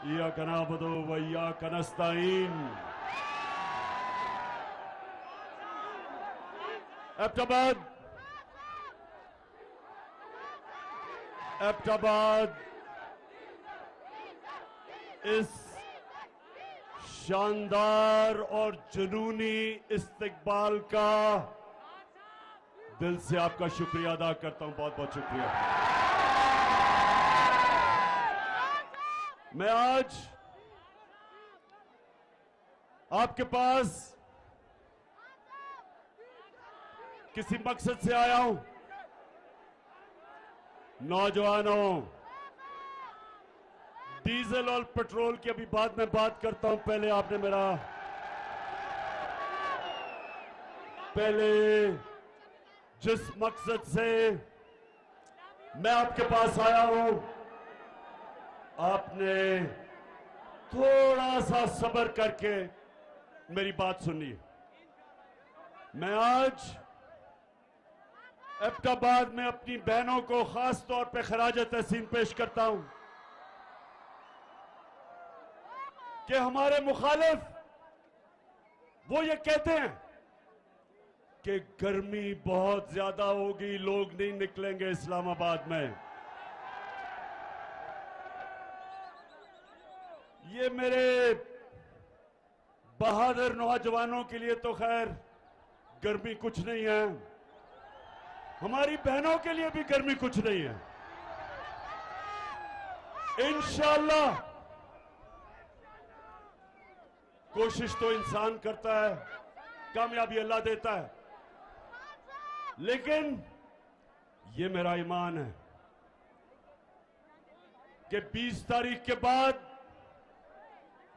इय्याका नअबुदु व इय्याका नस्तईन। एबटाबाद इस शानदार और जुनूनी इस्तकबाल का दिल से आपका शुक्रिया अदा करता हूं। बहुत बहुत शुक्रिया। मैं आज आपके पास किसी मकसद से आया हूं। नौजवानों, डीजल और पेट्रोल की अभी बाद में बात करता हूं। पहले जिस मकसद से मैं आपके पास आया हूं, आपने थोड़ा सा सब्र करके मेरी बात सुनिए। मैं आज एबटाबाद में अपनी बहनों को खास तौर पे खराज तहसीन पेश करता हूं कि हमारे मुखालिफ वो ये कहते हैं कि गर्मी बहुत ज्यादा होगी, लोग नहीं निकलेंगे इस्लामाबाद में। ये मेरे बहादुर नौजवानों के लिए तो खैर गर्मी कुछ नहीं है, हमारी बहनों के लिए भी गर्मी कुछ नहीं है। इंशाअल्लाह कोशिश तो इंसान करता है, कामयाबी अल्लाह देता है, लेकिन ये मेरा ईमान है कि 20 तारीख के बाद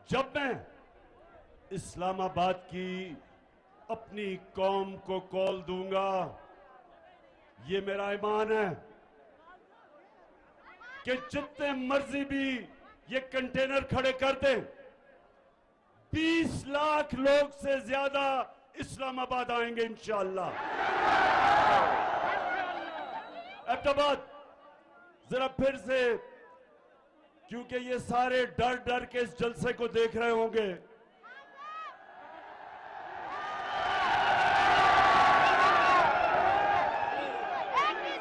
जब मैं इस्लामाबाद की अपनी कौम को कॉल दूंगा, ये मेरा ईमान है कि जितने मर्जी भी ये कंटेनर खड़े कर दें, 20 लाख लोग से ज्यादा इस्लामाबाद आएंगे इंशाअल्लाह। एबटाबाद जरा फिर से, क्योंकि ये सारे डर डर के इस जलसे को देख रहे होंगे,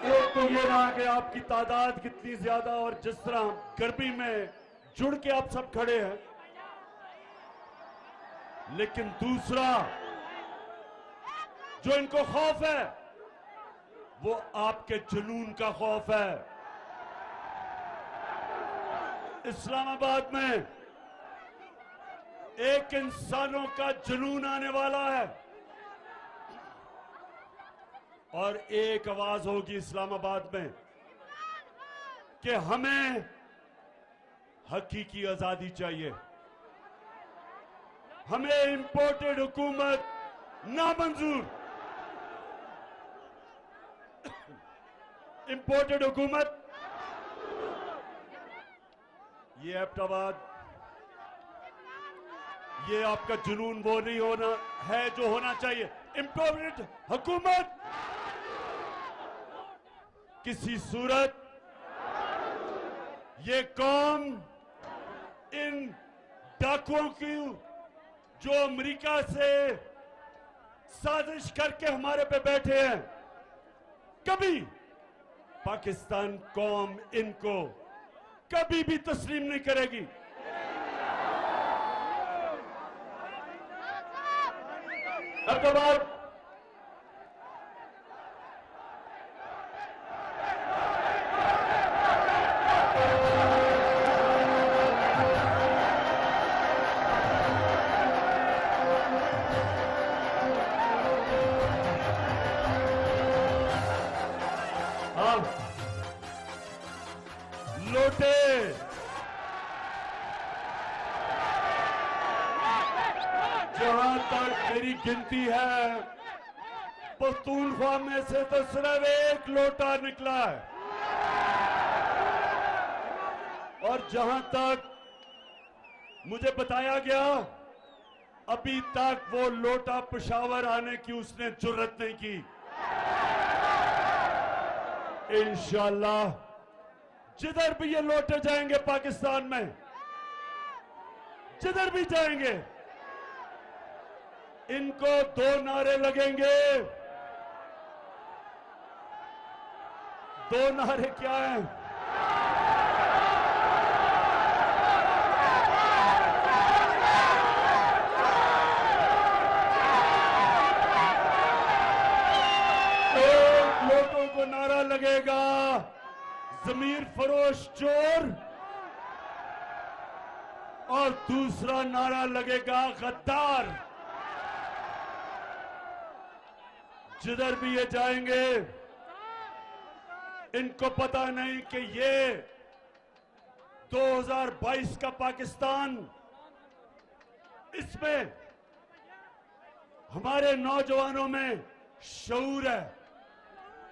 एक तो ये रहा कि आपकी तादाद कितनी ज्यादा और जिस तरह गर्मी में जुड़ के आप सब खड़े हैं, लेकिन दूसरा जो इनको खौफ है वो आपके जुनून का खौफ है। इस्लामाबाद में एक इंसानों का जुनून आने वाला है और एक आवाज होगी इस्लामाबाद में कि हमें हकीकी आजादी चाहिए, हमें इंपोर्टेड हुकूमत नामंजूर। इंपोर्टेड हुकूमत, ये एबटाबाद, ये आपका जुनून वो नहीं होना है जो होना चाहिए। इंपोर्टेड हुकूमत किसी सूरत ये कौम इन डाकुओं की जो अमेरिका से साजिश करके हमारे पे बैठे हैं, कभी पाकिस्तान कौम इनको कभी भी तस्लीम नहीं करेगी। एबटाबाद लोटे जहां तक मेरी गिनती है, पख्तूनख्वा में से तो सिर्फ एक लोटा निकला है, और जहां तक मुझे बताया गया अभी तक वो लोटा पेशावर आने की उसने जुर्रत नहीं की। इंशाअल्लाह जिधर भी ये लौटे जाएंगे पाकिस्तान में, जिधर भी जाएंगे इनको दो नारे लगेंगे। दो नारे क्या हैं? एक लोगों को नारा लगेगा जमीर फरोश चोर और दूसरा नारा लगेगा गद्दार। जिधर भी ये जाएंगे इनको पता नहीं कि ये 2022 का पाकिस्तान, इसमें हमारे नौजवानों में शऊर है,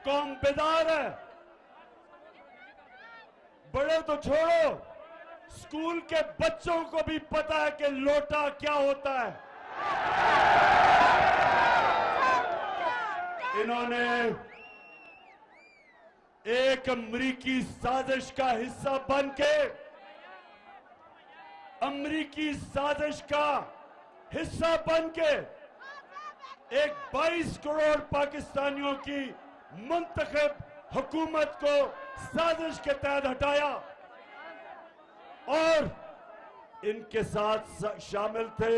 कौम बेदार है। बड़े तो छोड़ो, स्कूल के बच्चों को भी पता है कि लोटा क्या होता है। इन्होंने एक अमरीकी साजिश का हिस्सा बनके, अमरीकी साजिश का हिस्सा बनके एक 22 करोड़ पाकिस्तानियों की मुंतखब हुकूमत को साजिश के तहत हटाया और इनके साथ शामिल थे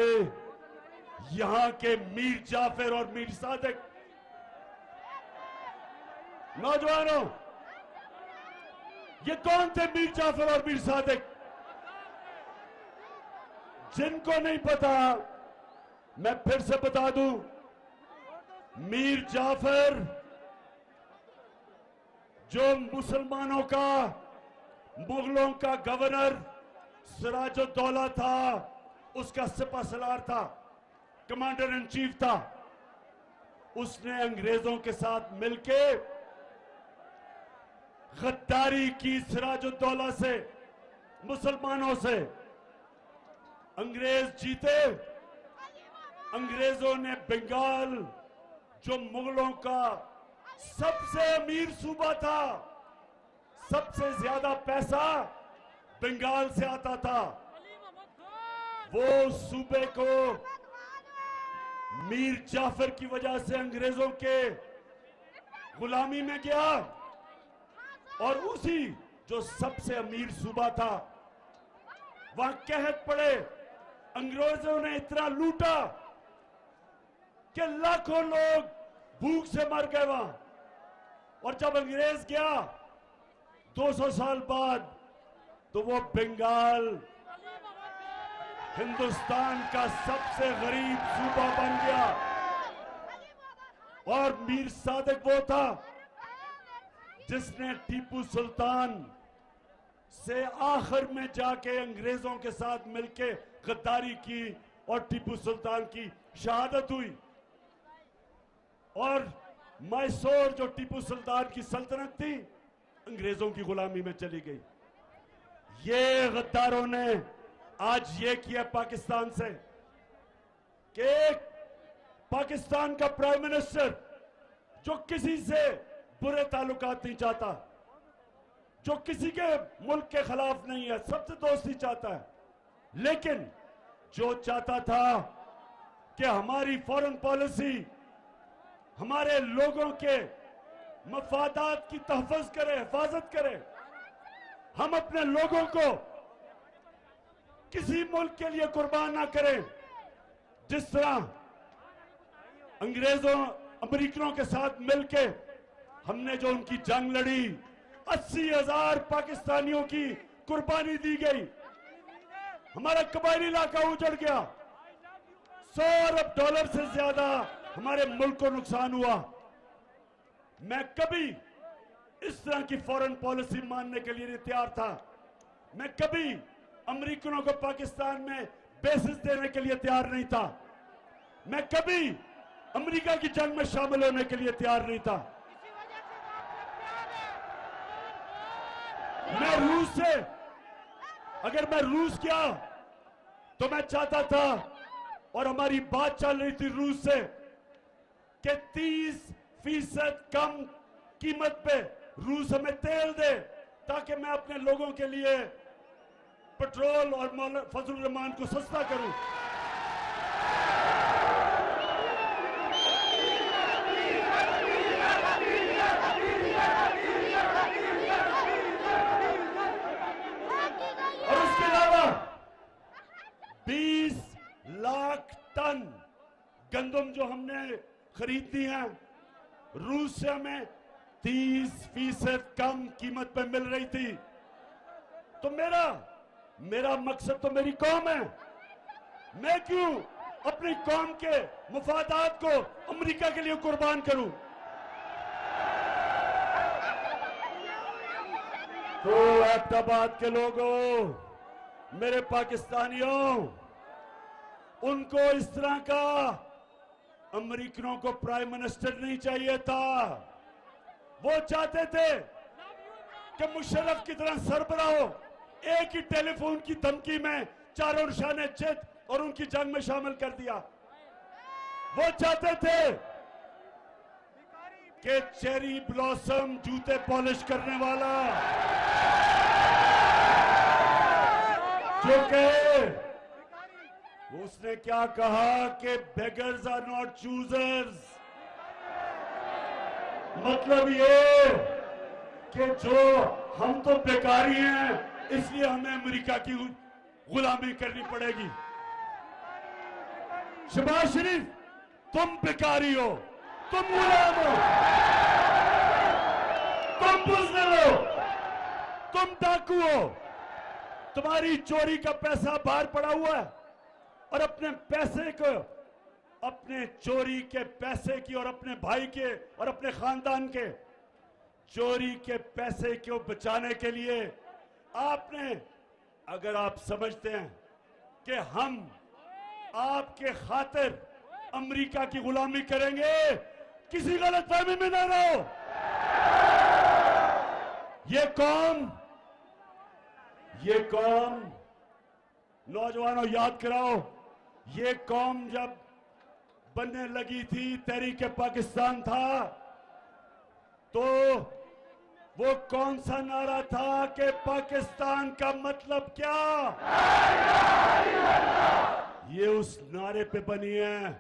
यहां के मीर जाफर और मीर सादिक। नौजवानों, ये कौन थे मीर जाफर और मीर सादिक? जिनको नहीं पता मैं फिर से बता दूं, मीर जाफर जो मुसलमानों का, मुगलों का गवर्नर सिराजुद्दौला था, उसका सिपह सलार था, कमांडर इन चीफ था। उसने अंग्रेजों के साथ मिलके गद्दारी की सिराजुद्दौला से, मुसलमानों से। अंग्रेज जीते, अंग्रेजों ने बंगाल, जो मुगलों का सबसे अमीर सूबा था, सबसे ज्यादा पैसा बंगाल से आता था, वो सूबे को मीर जाफर की वजह से अंग्रेजों के गुलामी में गया और उसी जो सबसे अमीर सूबा था वहां कहत पड़े। अंग्रेजों ने इतना लूटा कि लाखों लोग भूख से मर गए वहां। और जब अंग्रेज गया 200 साल बाद, तो वो बंगाल हिंदुस्तान का सबसे गरीब सूबा बन गया। और मीर सादिक वो था जिसने टीपू सुल्तान से आखिर में जाके अंग्रेजों के साथ मिलके गद्दारी की और टीपू सुल्तान की शहादत हुई। और मैसूर जो टीपू सुल्तान की सल्तनत थी, अंग्रेजों की गुलामी में चली गई। ये गद्दारों ने आज ये किया पाकिस्तान से कि पाकिस्तान का प्राइम मिनिस्टर जो किसी से बुरे ताल्लुकात नहीं चाहता, जो किसी के मुल्क के खिलाफ नहीं है, सबसे दोस्ती चाहता है, लेकिन जो चाहता था कि हमारी फॉरेन पॉलिसी हमारे लोगों के मफादात की तहफ़्फ़ुज़ करे, हिफाजत करे, हम अपने लोगों को किसी मुल्क के लिए कुर्बान ना करें। जिस तरह अंग्रेजों, अमेरिकनों के साथ मिलके हमने जो उनकी जंग लड़ी, 80,000 पाकिस्तानियों की कुर्बानी दी गई, हमारा कबायली इलाका उजड़ गया, 100 अरब डॉलर से ज्यादा हमारे मुल्क को नुकसान हुआ। मैं कभी इस तरह की फॉरेन पॉलिसी मानने के लिए नहीं तैयार था। मैं कभी अमेरिकनों को पाकिस्तान में बेसिस देने के लिए तैयार नहीं था। मैं कभी अमेरिका की जंग में शामिल होने के लिए तैयार नहीं था। मैं रूस से, अगर मैं रूस गया तो मैं चाहता था, और हमारी बात चल रही थी रूस से, कि 30% कम कीमत पे रूस हमें तेल दे ताकि मैं अपने लोगों के लिए पेट्रोल और फजल रहमान को सस्ता करूं। और उसके अलावा 20 लाख टन गंदम जो हमने खरीदनी है, रूस से हमें 30% कम कीमत पे मिल रही थी। तो मेरा मकसद तो मेरी कौम है। मैं क्यों अपनी कौम के मुफादात को अमेरिका के लिए कुर्बान करूं? तो एबटाबाद के लोगों, मेरे पाकिस्तानियों, उनको इस तरह का अमेरिकनों को प्राइम मिनिस्टर नहीं चाहिए था। वो चाहते थे कि मुशर्रफ की तरह सरबराह हो। एक ही टेलीफोन की धमकी में चारों निशाने चित और उनकी जंग में शामिल कर दिया। वो चाहते थे कि चेरी ब्लॉसम जूते पॉलिश करने वाला जो कहे, उसने क्या कहा कि बेगर्स आर नॉट चूजर्स। मतलब ये कि जो हम तो बेकारी हैं, इसलिए हमें अमेरिका की गुलामी करनी पड़ेगी। शहबाज शरीफ, तुम बेकारी हो, तुम गुलाम हो, तुम बुज़दिल हो, तुम डाकू हो। तुम्हारी चोरी का पैसा बाहर पड़ा हुआ है और अपने पैसे को, अपने चोरी के पैसे की और अपने भाई के और अपने खानदान के चोरी के पैसे को बचाने के लिए आपने, अगर आप समझते हैं कि हम आपके खातिर अमेरिका की गुलामी करेंगे, किसी गलतफहमी में ना रहो। ये कौम नौजवानों याद कराओ, ये कौम जब बनने लगी थी, तहरीक पाकिस्तान था, तो वो कौन सा नारा था कि पाकिस्तान का मतलब क्या? ये उस नारे पे बनी है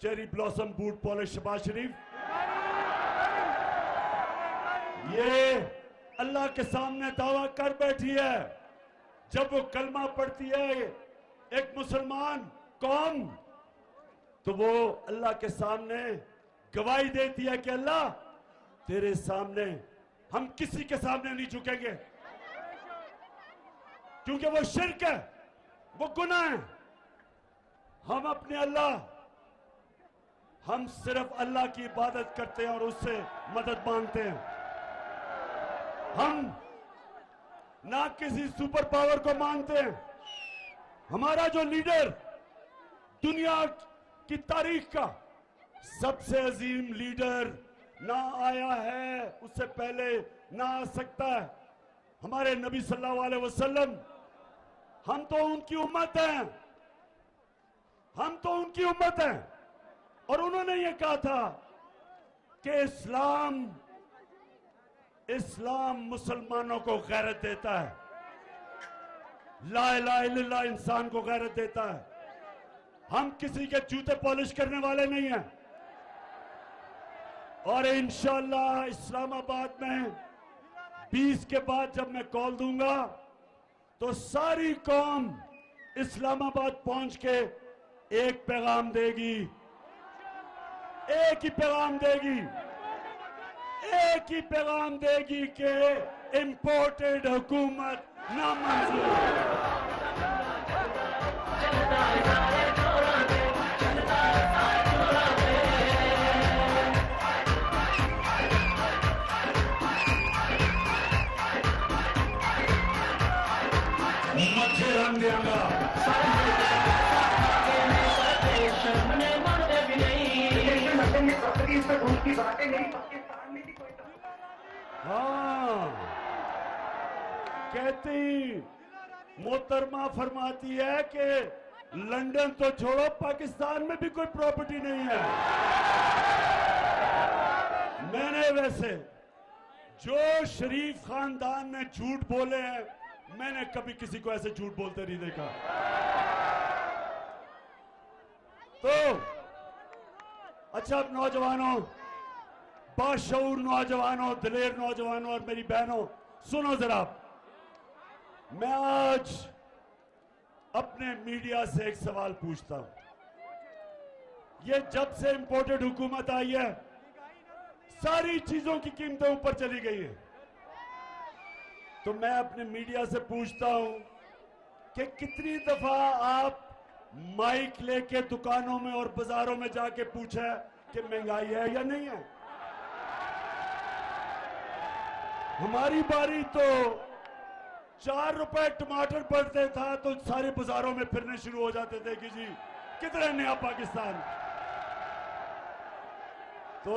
cherry blossom boot polish Shehbaz Sharif. ये अल्लाह के सामने दावा कर बैठी है। जब वो कलमा पढ़ती है एक मुसलमान कौम, तो वो अल्लाह के सामने गवाही देती है कि अल्लाह, तेरे सामने हम किसी के सामने नहीं झुकेंगे, क्योंकि वो शिर्क है, वो गुनाह है। हम अपने अल्लाह, हम सिर्फ अल्लाह की इबादत करते हैं और उससे मदद मांगते हैं। हम ना किसी सुपर पावर को मांगते हैं। हमारा जो लीडर दुनिया की तारीख का सबसे अजीम लीडर ना आया है, उससे पहले ना आ सकता है, हमारे नबी सल्लल्लाहु अलैहि वसल्लम। हम तो उनकी उम्मत हैं, हम तो उनकी उम्मत हैं। और उन्होंने ये कहा था कि इस्लाम मुसलमानों को गैरत देता है, ला इलाहा इल्लल्लाह इंसान को गैरत देता है। हम किसी के जूते पॉलिश करने वाले नहीं हैं। और इंशाअल्लाह इस्लामाबाद में 20 के बाद जब मैं कॉल दूंगा, तो सारी कौम इस्लामाबाद पहुंच के एक पैगाम देगी, एक ही पैगाम देगी, एक ही पैगाम देगी कि इंपोर्टेड हुकूमत नामंजूर। मच्छे रंग देंगा हाँ, कहती मोहतरमा फरमाती है कि लंदन तो छोड़ो, पाकिस्तान में भी कोई प्रॉपर्टी नहीं है। मैंने वैसे जो शरीफ खानदान ने झूठ बोले हैं मैंने कभी किसी को ऐसे झूठ बोलते नहीं देखा। तो अच्छा नौजवानों, बाशऊर नौजवानों, दिलेर नौजवानों और मेरी बहनों, सुनो जरा। मैं आज अपने मीडिया से एक सवाल पूछता हूं। ये जब से इंपोर्टेड हुकूमत आई है, सारी चीजों की कीमतें ऊपर चली गई हैं। तो मैं अपने मीडिया से पूछता हूं कि कितनी दफा आप माइक लेके दुकानों में और बाजारों में जाके पूछा कि महंगाई है या नहीं है। हमारी बारी तो 4 रुपए टमाटर पड़ते था तो सारे बाजारों में फिरने शुरू हो जाते थे कि जी कितना नया पाकिस्तान। तो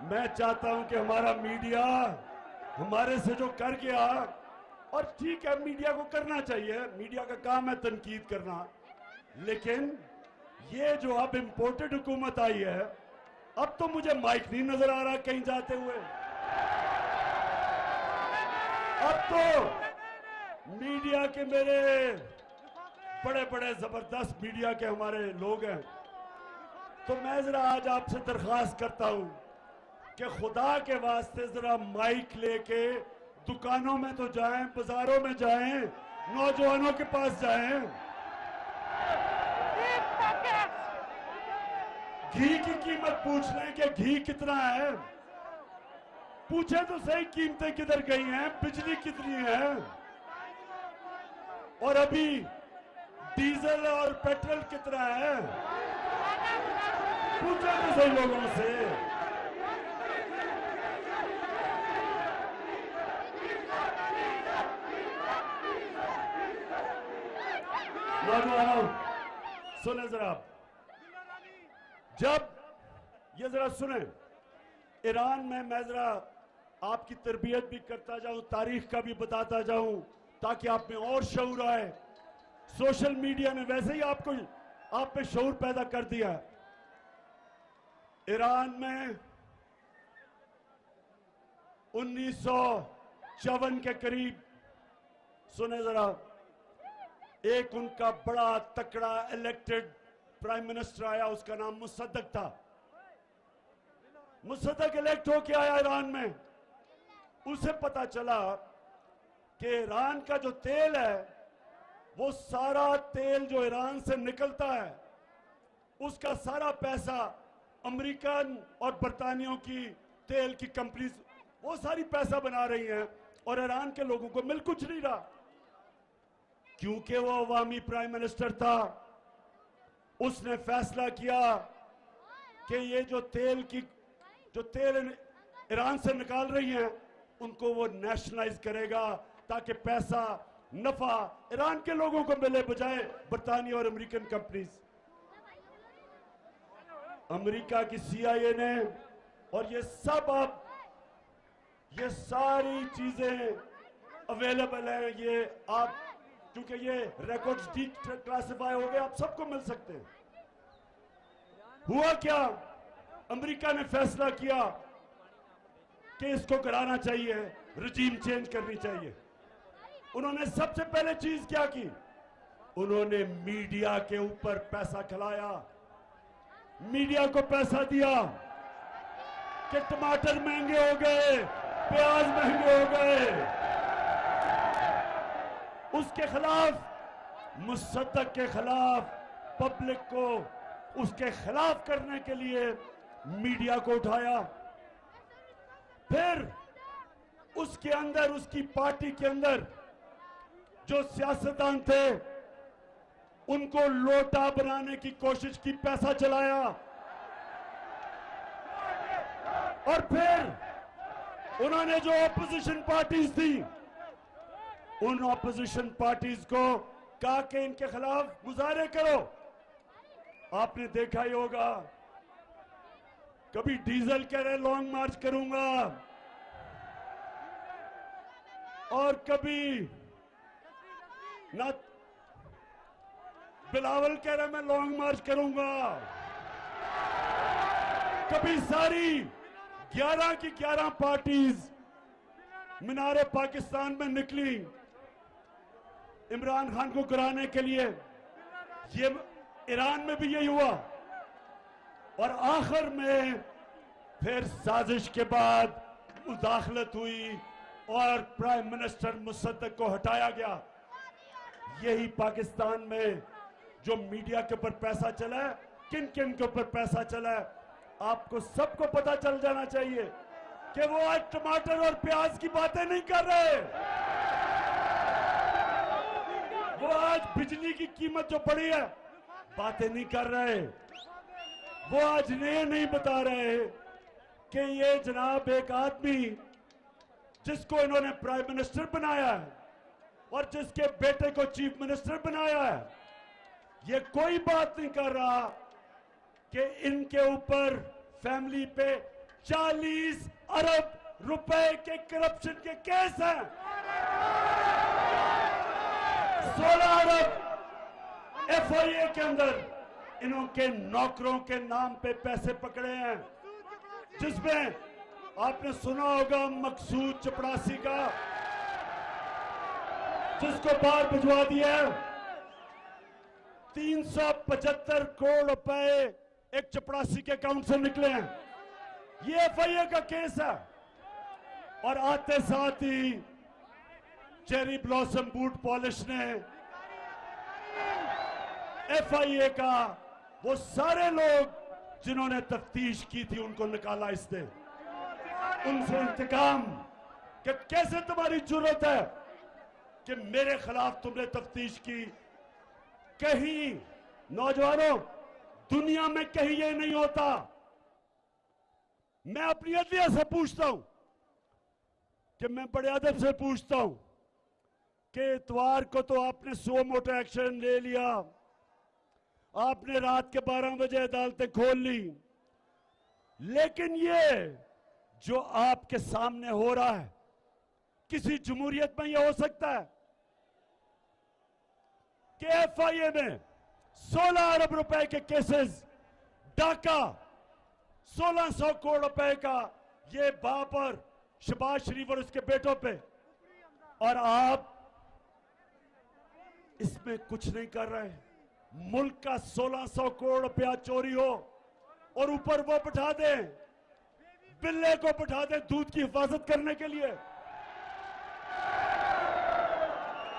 मैं चाहता हूं कि हमारा मीडिया हमारे से जो कर गया, और ठीक है मीडिया को करना चाहिए, मीडिया का काम है तनकीद करना, लेकिन ये जो अब इंपोर्टेड हुकूमत आई है, अब तो मुझे माइक नहीं नजर आ रहा कहीं जाते हुए। अब तो मीडिया के मेरे बड़े बड़े जबरदस्त मीडिया के हमारे लोग हैं। तो मैं जरा आज आपसे दरख्वास्त करता हूं कि खुदा के वास्ते जरा माइक लेके दुकानों में तो जाएं, बाजारों में जाएं, नौजवानों के पास जाएं। घी की कीमत पूछ लें कि घी कितना है, पूछे तो सही कीमतें किधर गई हैं, बिजली कितनी है, और अभी डीजल और पेट्रोल कितना है, पूछे तो सही लोगों से। नौजवानों सुने जरा, जब ये जरा सुने, ईरान में मैं जरा आपकी तरबियत भी करता जाऊं, तारीख का भी बताता जाऊं, ताकि आप में और शऊर आए। सोशल मीडिया ने वैसे ही आप में शऊर पैदा कर दिया। ईरान में 1954 के करीब, सुने जरा, एक उनका बड़ा तकड़ा इलेक्टेड प्राइम मिनिस्टर आया, उसका नाम मुसद्दक था। मुसद्दक इलेक्ट होके आया ईरान में। उसे पता चला कि ईरान का जो तेल है, वो सारा तेल जो ईरान से निकलता है, उसका सारा पैसा अमेरिकन और बरतानियों की तेल की कंपनीज वो सारी पैसा बना रही हैं, और ईरान के लोगों को मिल कुछ नहीं रहा, क्योंकि वो अवामी प्राइम मिनिस्टर था। उसने फैसला किया कि ये जो तेल ईरान से निकाल रही हैं, उनको वो नेशनलाइज करेगा, ताकि पैसा नफा ईरान के लोगों को मिले, बजाय बरतानिया और अमेरिकन कंपनीज। अमेरिका की CIA ने, और ये सब अब ये सारी चीजें अवेलेबल हैं, ये आप क्योंकि ये रिकॉर्ड्स डिक्लासिफाई हो गए, आप सबको मिल सकते हैं। हुआ क्या, अमेरिका ने फैसला किया कि इसको कराना चाहिए, रजीम चेंज करनी चाहिए। उन्होंने सबसे पहले चीज क्या की, उन्होंने मीडिया के ऊपर पैसा खिलाया, मीडिया को पैसा दिया कि टमाटर महंगे हो गए, प्याज महंगे हो गए। उसके खिलाफ, मुसद्दक के खिलाफ, पब्लिक को उसके खिलाफ करने के लिए मीडिया को उठाया। फिर उसके अंदर, उसकी पार्टी के अंदर जो सियासतदान थे, उनको लोटा बनाने की कोशिश की, पैसा चलाया। और फिर उन्होंने जो ऑपोजिशन पार्टीज थी, उन ऑपोजिशन पार्टीज को कहा कि इनके खिलाफ मुजाहरे करो। आपने देखा ही होगा, कभी डीजल कह रहे लॉन्ग मार्च करूंगा, और कभी ना बिलावल कह रहे मैं लॉन्ग मार्च करूंगा। कभी सारी 11 की 11 पार्टीज मीनारे पाकिस्तान में निकली इमरान खान को गिराने के लिए। ये ईरान में भी यही हुआ और आखिर में फिर साजिश के बाद मुदाखलत हुई और प्राइम मिनिस्टर मुसद्दक को हटाया गया। यही पाकिस्तान में जो मीडिया के ऊपर पैसा चला है, किन किन के ऊपर पैसा चला है, आपको सबको पता चल जाना चाहिए कि वो आज टमाटर और प्याज की बातें नहीं कर रहे। वो आज बिजली की कीमत जो बढ़ी है बातें नहीं कर रहे। वो आज ये नहीं बता रहे कि ये जनाब एक आदमी जिसको इन्होंने प्राइम मिनिस्टर बनाया है और जिसके बेटे को चीफ मिनिस्टर बनाया है, ये कोई बात नहीं कर रहा कि इनके ऊपर फैमिली पे 40 अरब रुपए के करप्शन के केस हैं। 16 अरब एफआईए के अंदर इनके नौकरों के नाम पे पैसे पकड़े हैं, जिसमें आपने सुना होगा मकसूद चपरासी का, जिसको बाहर भिजवा दिया। 375 करोड़ रुपए एक चपरासी के अकाउंट से निकले हैं। ये एफआईए का केस है। और आते साथ ही चेरी ब्लॉसम बूट पॉलिश ने एफआईए का वो सारे लोग जिन्होंने तफ्तीश की थी उनको निकाला इसने, उनसे इंतकाम कि कैसे तुम्हारी जरूरत है कि मेरे खिलाफ तुमने तफ्तीश की। कहीं नौजवानों, दुनिया में कहीं ये नहीं होता। मैं अपनी अदलिया से पूछता हूं कि मैं बड़े अदब से पूछता हूं कि इतवार को तो आपने सो मोटो एक्शन ले लिया, आपने रात के 12 बजे अदालतें खोल ली, लेकिन ये जो आपके सामने हो रहा है किसी जमहूरियत में यह हो सकता है कि एफआईए में 16 अरब रुपए के केसेस, डाका 1600 करोड़ रुपए का ये बाप और शहबाज शरीफ और उसके बेटों पे, और आप इसमें कुछ नहीं कर रहे। मुल्क का 1600 करोड़ रुपया चोरी हो और ऊपर वो बिठा दें, बिल्ले को बिठा दें दूध की हिफाजत करने के लिए।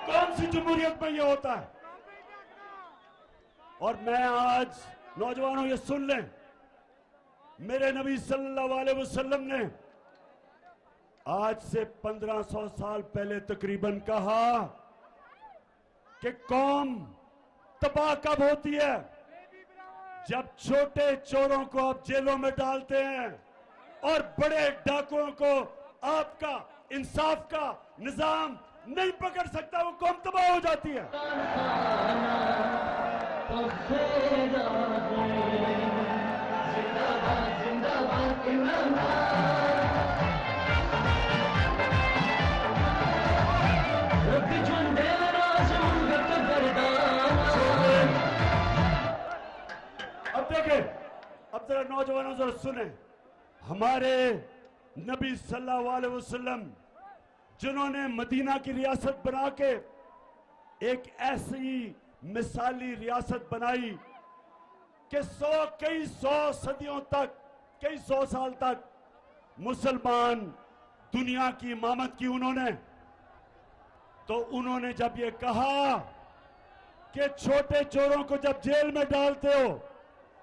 कौन सी जमहूरियत में ये होता है? और मैं आज नौजवानों ये सुन लें, मेरे नबी सल्लल्लाहु अलैहि वसल्लम ने आज से 1500 साल पहले तकरीबन कहा कि कौम तबाह कब होती है? जब छोटे चोरों को आप जेलों में डालते हैं और बड़े डाकुओं को आपका इंसाफ का निजाम नहीं पकड़ सकता, वो कौम तबाह हो जाती है। अब देखें, अब जरा नौजवानों जरा सुने, हमारे नबी सल्लल्लाहु अलैहि वसल्लम जिन्होंने मदीना की रियासत बना के एक ऐसी मिसाली रियासत बनाई कि कई सौ सदियों तक, कई सौ साल तक मुसलमान दुनिया की इमामत की उन्होंने, तो उन्होंने जब ये कहा कि छोटे चोरों को जब जेल में डालते हो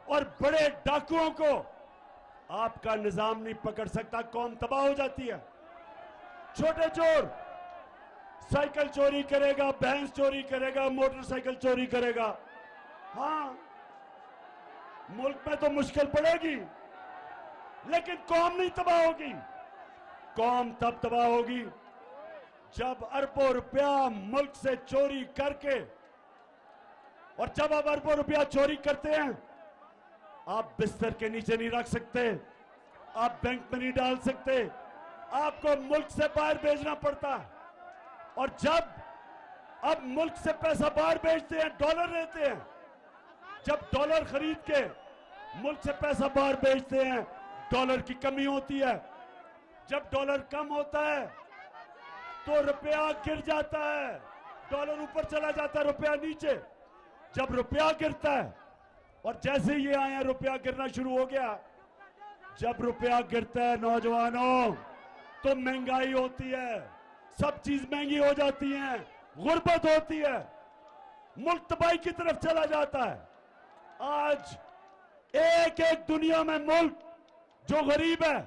और बड़े डाकुओं को आपका निजाम नहीं पकड़ सकता, कौम तबाह हो जाती है। छोटे चोर साइकिल चोरी करेगा, भैंस चोरी करेगा, मोटरसाइकिल चोरी करेगा, हाँ मुल्क में तो मुश्किल पड़ेगी, लेकिन कौम नहीं तबाह होगी। कौम तब तबाह होगी जब अरबों रुपया मुल्क से चोरी करके, और जब आप अरबों रुपया चोरी करते हैं आप बिस्तर के नीचे नहीं रख सकते, आप बैंक में नहीं डाल सकते, आपको मुल्क से बाहर भेजना पड़ता है। और जब अब मुल्क से पैसा बाहर भेजते हैं, डॉलर लेते हैं, जब डॉलर खरीद के मुल्क से पैसा बाहर भेजते हैं, डॉलर की कमी होती है। जब डॉलर कम होता है तो रुपया गिर जाता है, डॉलर ऊपर चला जाता है, रुपया नीचे। जब रुपया गिरता है, और जैसे ये आए हैं रुपया गिरना शुरू हो गया। जब रुपया गिरता है नौजवानों, तो महंगाई होती है, सब चीज महंगी हो जाती है, गुर्बत होती है, मुल्क तबाही की तरफ चला जाता है। आज एक एक दुनिया में मुल्क जो गरीब है,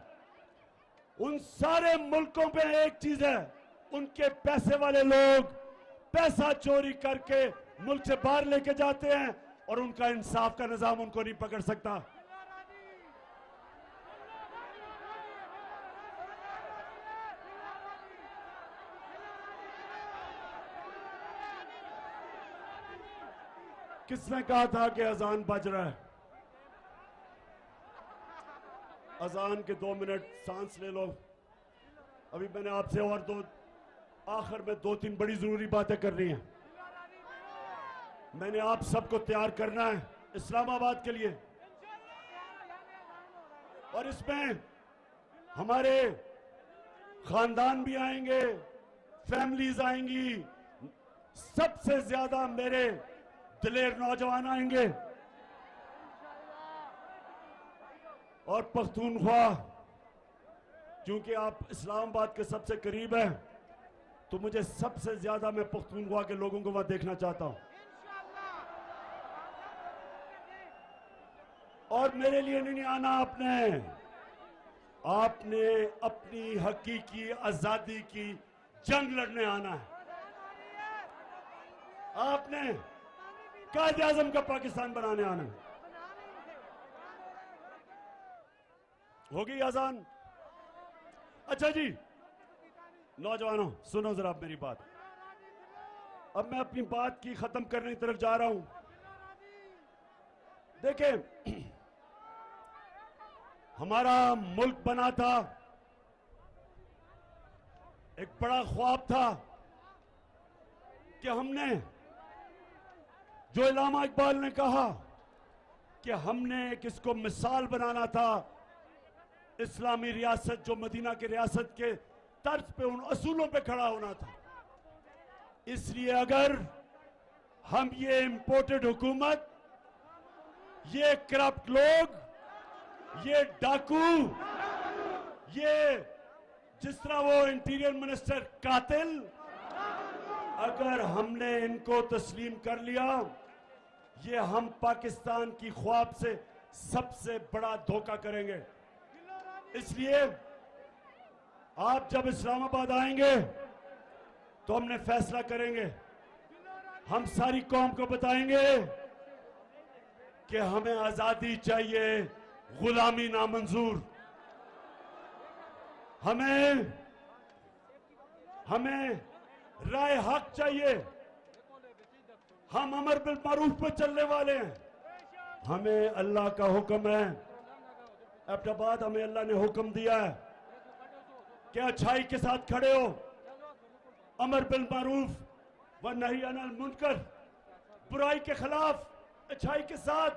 उन सारे मुल्कों पे एक चीज है, उनके पैसे वाले लोग पैसा चोरी करके मुल्क से बाहर लेके जाते हैं और उनका इंसाफ का निजाम उनको नहीं पकड़ सकता। किसने कहा था कि अजान बज रहा है? अजान के 2 मिनट सांस ले लो। अभी मैंने आपसे और आखिर में 2-3 बड़ी जरूरी बातें करनी है। मैंने आप सबको तैयार करना है इस्लामाबाद के लिए, और इसमें हमारे खानदान भी आएंगे, फैमिलीज आएंगी, सबसे ज्यादा मेरे दिलेर नौजवान आएंगे, और पख्तूनख्वा, क्योंकि आप इस्लामाबाद के सबसे करीब हैं, तो मुझे सबसे ज्यादा मैं पख्तूनख्वा के लोगों को वहां देखना चाहता हूं। और मेरे लिए नहीं आना आपने अपनी हकीकी आजादी की जंग लड़ने आना है। आपने कायदे आजम का पाकिस्तान बनाने आना है। होगी आजान? अच्छा जी नौजवानों, सुनो जरा मेरी बात। अब मैं अपनी बात की खत्म करने की तरफ जा रहा हूं। देखें, हमारा मुल्क बना था, एक बड़ा ख्वाब था कि हमने, जो इल्लामा इकबाल ने कहा कि हमने किसको मिसाल बनाना था, इस्लामी रियासत जो मदीना की रियासत के तर्ज पे, उन असूलों पे खड़ा होना था। इसलिए अगर हम ये इंपोर्टेड हुकूमत, ये करप्ट लोग, ये डाकू, ये जिस तरह वो इंटीरियर मिनिस्टर कातिल, अगर हमने इनको तस्लीम कर लिया, ये हम पाकिस्तान की ख्वाब से सबसे बड़ा धोखा करेंगे। इसलिए आप जब इस्लामाबाद आएंगे तो हमने फैसला करेंगे, हम सारी कौम को बताएंगे कि हमें आजादी चाहिए, गुलामी नामंजूर। हमें राय हक चाहिए, हम अमर बिल मारूफ पे चलने वाले हैं। हमें अल्लाह का हुक्म है, एबटाबाद हमें अल्लाह ने हुक्म दिया है कि अच्छाई के साथ खड़े हो, अमर बिल मारूफ व नही अनिल मुनकर, बुराई के खिलाफ अच्छाई के साथ।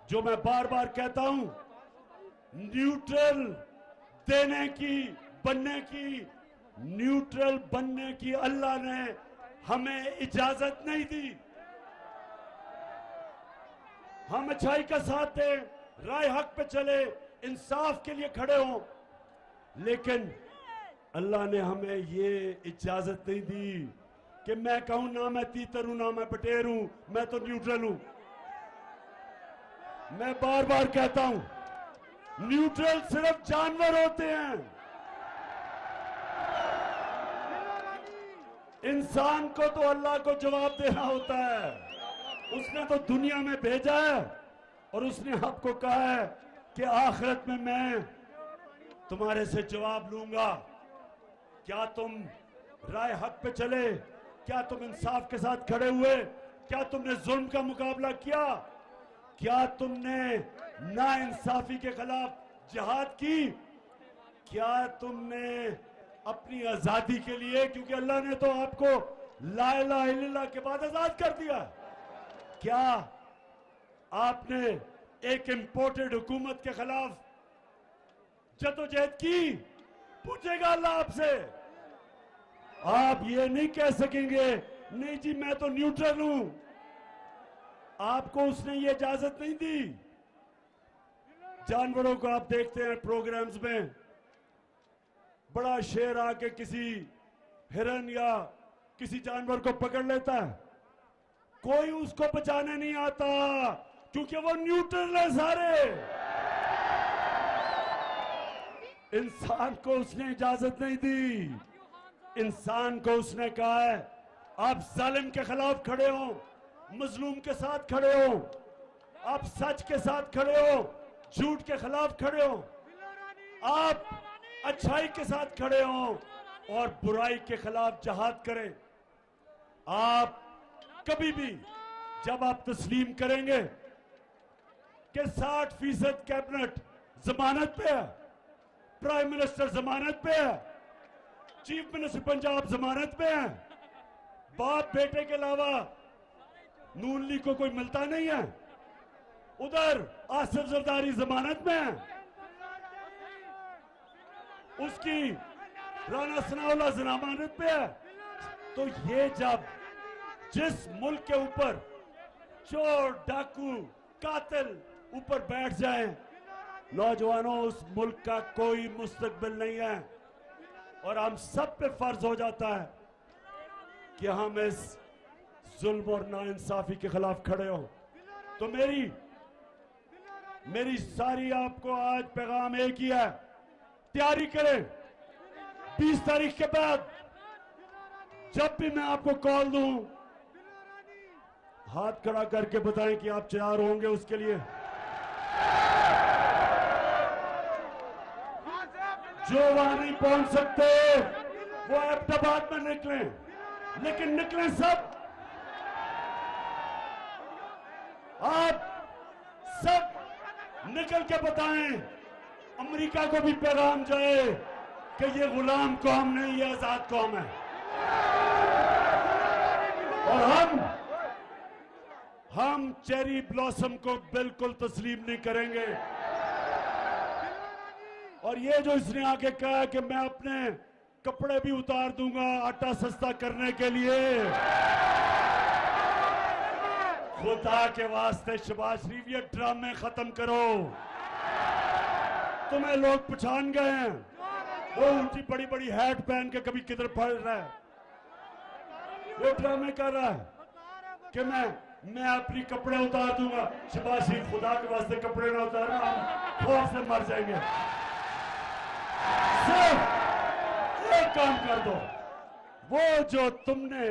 जो मैं बार बार कहता हूं, न्यूट्रल देने की, बनने की, न्यूट्रल बनने की अल्लाह ने हमें इजाजत नहीं दी। हम अच्छाई का साथ दें, राय हक पे चले, इंसाफ के लिए खड़े हों, लेकिन अल्लाह ने हमें ये इजाजत नहीं दी कि मैं कहूं ना मैं तीतर हूं ना मैं बटेर हूं, मैं तो न्यूट्रल हूं। मैं बार बार कहता हूं, न्यूट्रल सिर्फ जानवर होते हैं, इंसान को तो अल्लाह को जवाब देना होता है। उसने तो दुनिया में भेजा है और उसने आपको कहा है कि आखिरत में मैं तुम्हारे से जवाब लूंगा। क्या तुम राय हक पे चले? क्या तुम इंसाफ के साथ खड़े हुए? क्या तुमने जुल्म का मुकाबला किया? क्या तुमने नाइंसाफी के खिलाफ जिहाद की? क्या तुमने अपनी आजादी के लिए, क्योंकि अल्लाह ने तो आपको ला इलाहा इल्लल्लाह के बाद आजाद कर दिया, क्या आपने एक इंपोर्टेड हुकूमत के खिलाफ जदोजहद की? पूछेगा अल्लाह आपसे। आप ये नहीं कह सकेंगे नहीं जी मैं तो न्यूट्रल हूं। आपको उसने ये इजाजत नहीं दी। जानवरों को आप देखते हैं प्रोग्राम्स में, बड़ा शेर आके किसी हिरन या किसी जानवर को पकड़ लेता है, कोई उसको बचाने नहीं आता क्योंकि वो न्यूट्रल है सारे। इंसान को उसने इजाजत नहीं दी। इंसान को उसने कहा है आप जालिम के खिलाफ खड़े हो, मजलूम के साथ खड़े हो, आप सच के साथ खड़े हो, झूठ के खिलाफ खड़े हो, आप अच्छाई के साथ खड़े हो और बुराई के खिलाफ जहाद करें। आप कभी भी जब आप तस्लीम करेंगे कि 60% कैबिनेट जमानत पे है, प्राइम मिनिस्टर जमानत पे है, चीफ मिनिस्टर पंजाब जमानत पे है, बाप बेटे के अलावा नून लीग को कोई मिलता नहीं है, उधर आसिफ जरदारी जमानत में है, उसकी राना सनाउल्लाह जमानत पे है। तो ये जब जिस मुल्क के ऊपर चोर डाकू कातिल ऊपर बैठ जाए, नौजवानों उस मुल्क का कोई मुस्तकबिल नहीं है और हम सब पे फर्ज हो जाता है कि हम इस जुल्म और नाइंसाफी के खिलाफ खड़े हो। तो मेरी सारी आपको आज पैगाम एक ही है, तैयारी करें। 20 तारीख के बाद जब भी मैं आपको कॉल दूं, हाथ खड़ा करके बताएं कि आप तैयार होंगे उसके लिए। जो वहां नहीं पहुंच सकते वो अहमदाबाद में निकलें, लेकिन निकलें सब। आप सब निकल के बताएं, अमेरिका को भी पैगाम जाए कि ये गुलाम कौम नहीं, ये आजाद कौम है और हम चेरी ब्लॉसम को बिल्कुल तस्लीम नहीं करेंगे। और ये जो इसने आके कहा कि मैं अपने कपड़े भी उतार दूंगा आटा सस्ता करने के लिए, खुदा के वास्ते शहबाज शरीफ ये ड्रामे खत्म करो। तुम्हें लोग पहचान गए हैं, वो उनकी बड़ी बड़ी हैट पहन के कभी किधर पड़ रहा है, वो ड्रामे कर रहा है कि मैं अपनी कपड़े उतार दूंगा। शहबाज शरीफ खुदा के वास्ते कपड़े ना उतारना, हम खौफ से मर जाएंगे। सिर्फ एक काम कर दो, वो जो तुमने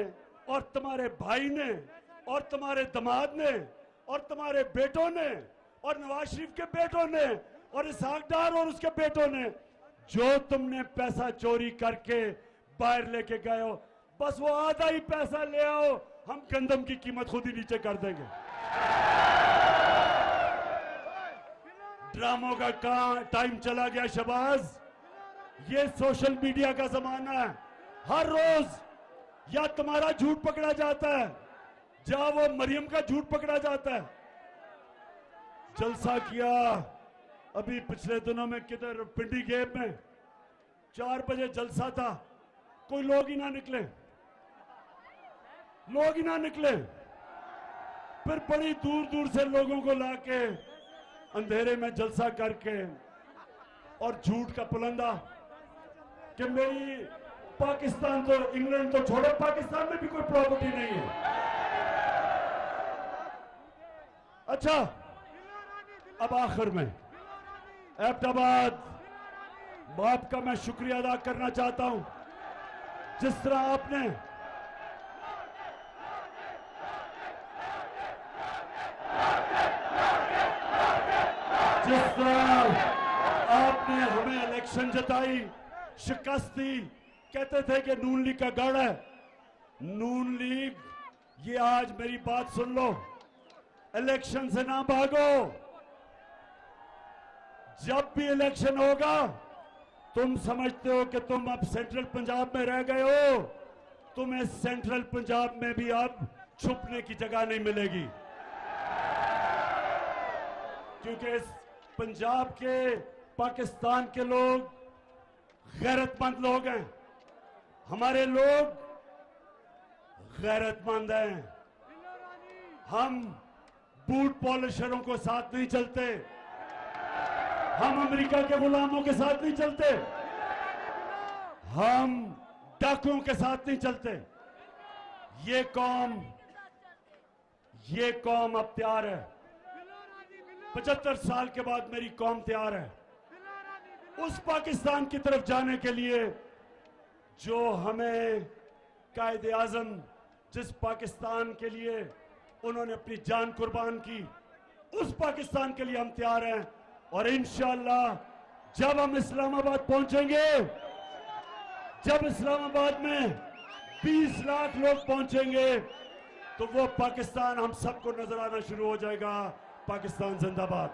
और तुम्हारे भाई ने और तुम्हारे दामाद ने और तुम्हारे बेटों ने और नवाज शरीफ के बेटों ने और इसहाक डार और उसके बेटों ने जो तुमने पैसा चोरी करके बाहर लेके गए हो, बस वो आधा ही पैसा ले आओ, हम गंदम की कीमत खुद ही नीचे कर देंगे। ड्रामों का टाइम चला गया शहबाज। ये सोशल मीडिया का जमाना है, हर रोज या तुम्हारा झूठ पकड़ा जाता है या वो मरियम का झूठ पकड़ा जाता है। जलसा किया अभी पिछले दिनों में किधर पिंडी गेप में 4 बजे जलसा था, कोई लोग ही ना निकले, लोग ही ना निकले। फिर बड़ी दूर दूर से लोगों को लाके अंधेरे में जलसा करके और झूठ का पुलंदा कि मेरी पाकिस्तान तो इंग्लैंड तो छोड़ो, पाकिस्तान में भी कोई प्रॉपर्टी नहीं है। अच्छा, अब आखिर में अहमदाबाद बाप का मैं शुक्रिया अदा करना चाहता हूं, जिस तरह आपने हमें इलेक्शन जताई, शिकस्त दी। कहते थे कि नून लीग का गढ़ है, नून लीग, ये आज मेरी बात सुन लो, इलेक्शन से ना भागो। जब भी इलेक्शन होगा तुम समझते हो कि तुम अब सेंट्रल पंजाब में रह गए हो, तुम्हें सेंट्रल पंजाब में भी अब छुपने की जगह नहीं मिलेगी, क्योंकि इस पंजाब के पाकिस्तान के लोग गैरतमंद लोग हैं, हमारे लोग गैरतमंद हैं। हम बूट पॉलिशरों को साथ नहीं चलते, हम अमेरिका के गुलामों के साथ नहीं चलते, हम डाकुओं के साथ नहीं चलते। ये कौम अब तैयार है। 75 साल के बाद मेरी कौम तैयार है उस पाकिस्तान की तरफ जाने के लिए जो हमें कायदे आजम, जिस पाकिस्तान के लिए उन्होंने अपनी जान कुर्बान की, उस पाकिस्तान के लिए हम तैयार हैं। और इंशाअल्लाह जब हम इस्लामाबाद पहुंचेंगे, जब इस्लामाबाद में 20 लाख लोग पहुंचेंगे, तो वो पाकिस्तान हम सबको नजर आना शुरू हो जाएगा। पाकिस्तान जिंदाबाद।